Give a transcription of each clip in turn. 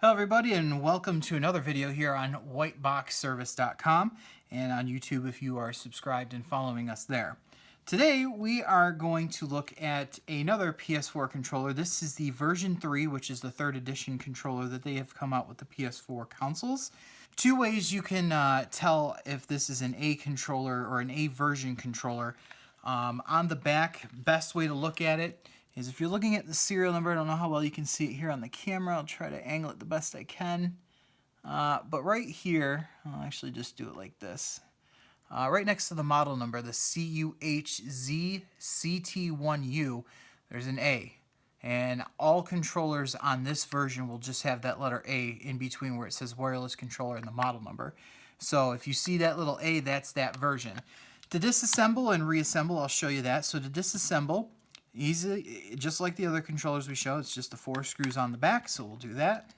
Hello everybody and welcome to another video here on whiteboxservice.com and on YouTube if you are subscribed and following us there. Today we are going to look at another PS4 controller. This is the version 3, which is the 3rd edition controller that they have come out with the PS4 consoles. Two ways you can tell if this is an A controller or an A version controller. On the back, best way to look at it is if you're looking at the serial number. I don't know how well you can see it here on the camera. I'll try to angle it the best I can. But right here, I'll actually just do it like this. Right next to the model number, the CUHZCT1U, there's an A. And all controllers on this version will just have that letter A in between where it says wireless controller and the model number. So if you see that little A, that's that version. To disassemble and reassemble, I'll show you that. So to disassemble, easy, just like the other controllers we showed, it's just the 4 screws on the back, so we'll do that.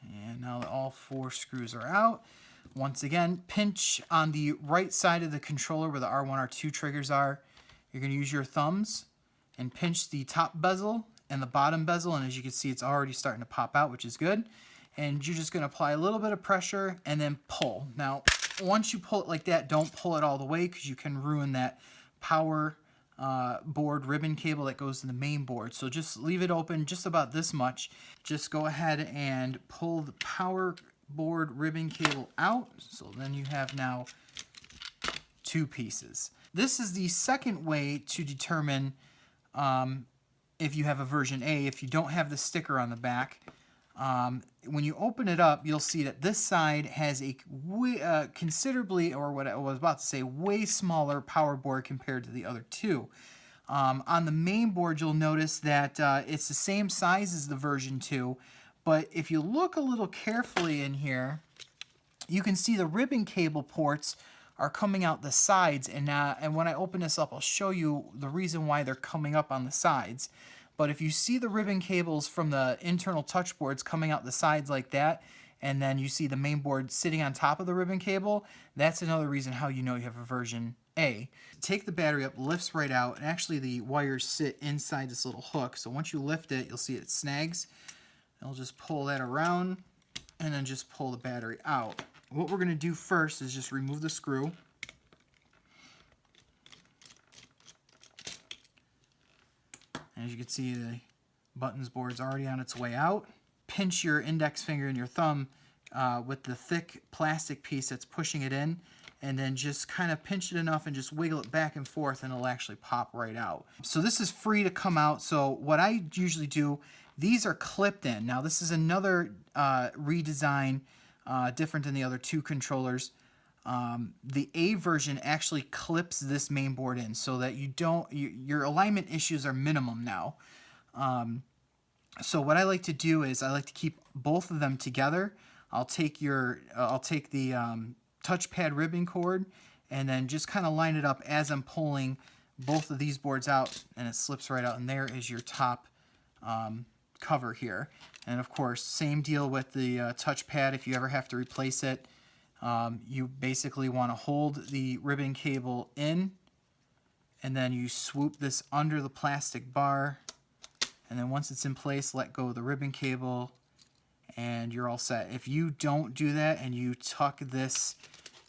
And now that all 4 screws are out, once again, pinch on the right side of the controller where the R1, R2 triggers are. You're going to use your thumbs and pinch the top bezel and the bottom bezel, and as you can see, it's already starting to pop out, which is good. And you're just going to apply a little bit of pressure and then pull. Now, once you pull it like that, don't pull it all the way because you can ruin that power board ribbon cable that goes to the main board. So just leave it open just about this much. Just go ahead and pull the power board ribbon cable out. So then you have now 2 pieces. This is the second way to determine if you have a version A. If you don't have the sticker on the back, when you open it up, you'll see that this side has a considerably, or what I was about to say, way smaller power board compared to the other 2. On the main board, you'll notice that it's the same size as the version 2, but if you look a little carefully in here, you can see the ribbon cable ports are coming out the sides, and when I open this up, I'll show you the reason why they're coming up on the sides. But if you see the ribbon cables from the internal touch boards coming out the sides like that, and then you see the main board sitting on top of the ribbon cable, that's another reason how you know you have a version A. Take the battery up, lifts right out, and actually the wires sit inside this little hook. So once you lift it, you'll see it snags. I'll just pull that around and then just pull the battery out. What we're going to do first is just remove the screw. As you can see, the buttons board's already on its way out. Pinch your index finger and your thumb with the thick plastic piece that's pushing it in, and then just kind of pinch it enough and just wiggle it back and forth, and it'll actually pop right out. So this is free to come out. So what I usually do, these are clipped in. Now this is another redesign, different than the other 2 controllers. The A version actually clips this main board in so that your alignment issues are minimum now. So what I like to do is I like to keep both of them together. I'll take the touchpad ribbon cord and then just kind of line it up as I'm pulling both of these boards out, and it slips right out, and there is your top cover here. And of course, same deal with the touchpad. If you ever have to replace it, you basically want to hold the ribbon cable in, and then you swoop this under the plastic bar, and then once it's in place, let go of the ribbon cable, and you're all set. If you don't do that and you tuck this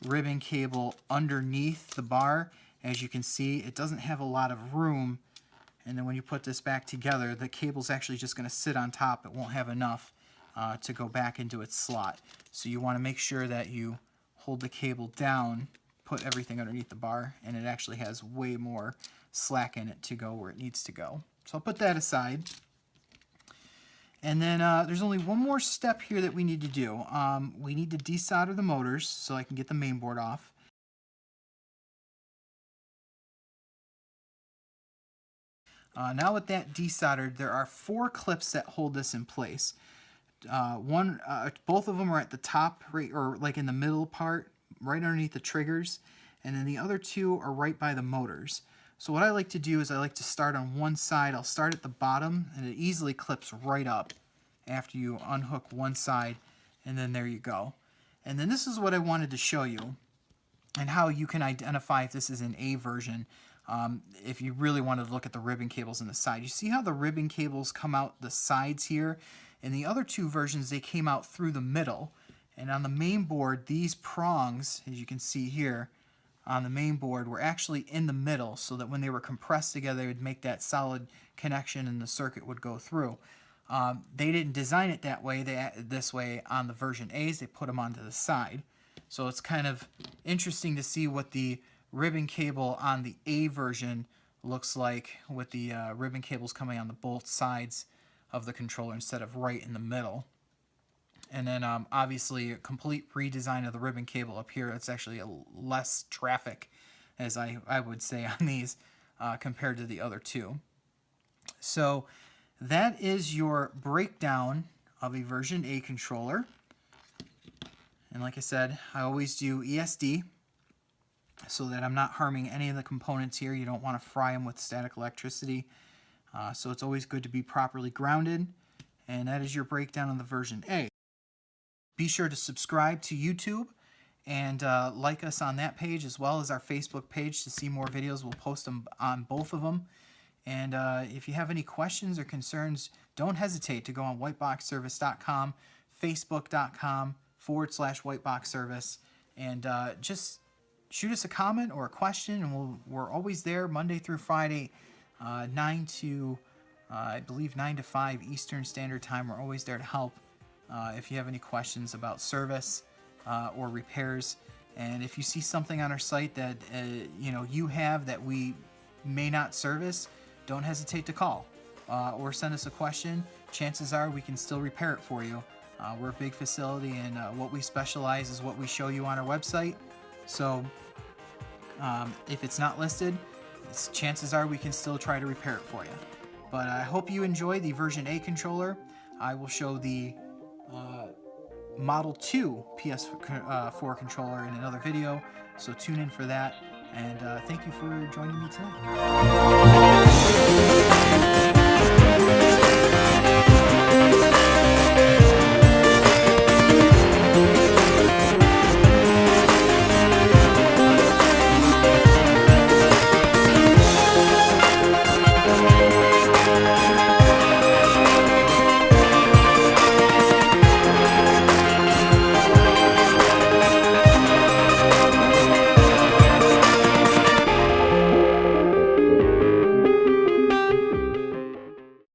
ribbon cable underneath the bar, as you can see, it doesn't have a lot of room, and then when you put this back together, the cable's actually just going to sit on top. It won't have enough to go back into its slot. So you want to make sure that you hold the cable down, put everything underneath the bar, and it actually has way more slack in it to go where it needs to go. So I'll put that aside. And then there's only one more step here that we need to do. We need to desolder the motors so I can get the main board off. Now with that desoldered, there are 4 clips that hold this in place. Both of them are at the top, right, or like in the middle part, right underneath the triggers, and then the other 2 are right by the motors. So what I like to do is I like to start on one side. I'll start at the bottom, and it easily clips right up after you unhook one side, and then there you go. And then this is what I wanted to show you, and how you can identify if this is an A version. if you really wanted to look at the ribbon cables on the side. You see how the ribbon cables come out the sides here? In the other two versions, they came out through the middle. And on the main board, these prongs, as you can see here, on the main board were actually in the middle, so that when they were compressed together, they would make that solid connection and the circuit would go through. They didn't design it that way. This way on the version A's, they put them onto the side. So it's kind of interesting to see what the ribbon cable on the A version looks like, with the ribbon cables coming on the both sides of the controller instead of right in the middle. And then obviously a complete redesign of the ribbon cable up here. It's actually less traffic, as I would say, on these compared to the other two. So that is your breakdown of a version A controller. And like I said, I always do ESD so that I'm not harming any of the components here. You don't want to fry them with static electricity. So it's always good to be properly grounded. And that is your breakdown of the version A. Be sure to subscribe to YouTube and like us on that page, as well as our Facebook page to see more videos. We'll post them on both of them. And if you have any questions or concerns, don't hesitate to go on whiteboxservice.com, facebook.com/whiteboxservice, and just shoot us a comment or a question, and we're always there Monday through Friday, 9 to 5 Eastern Standard Time. We're always there to help. If you have any questions about service or repairs, and if you see something on our site that you have that we may not service, don't hesitate to call or send us a question. Chances are we can still repair it for you. We're a big facility, and what we specialize is what we show you on our website. So if it's not listed, chances are we can still try to repair it for you. But I hope you enjoy the version A controller. I will show the Model 2 PS4 controller in another video, so tune in for that, and thank you for joining me tonight.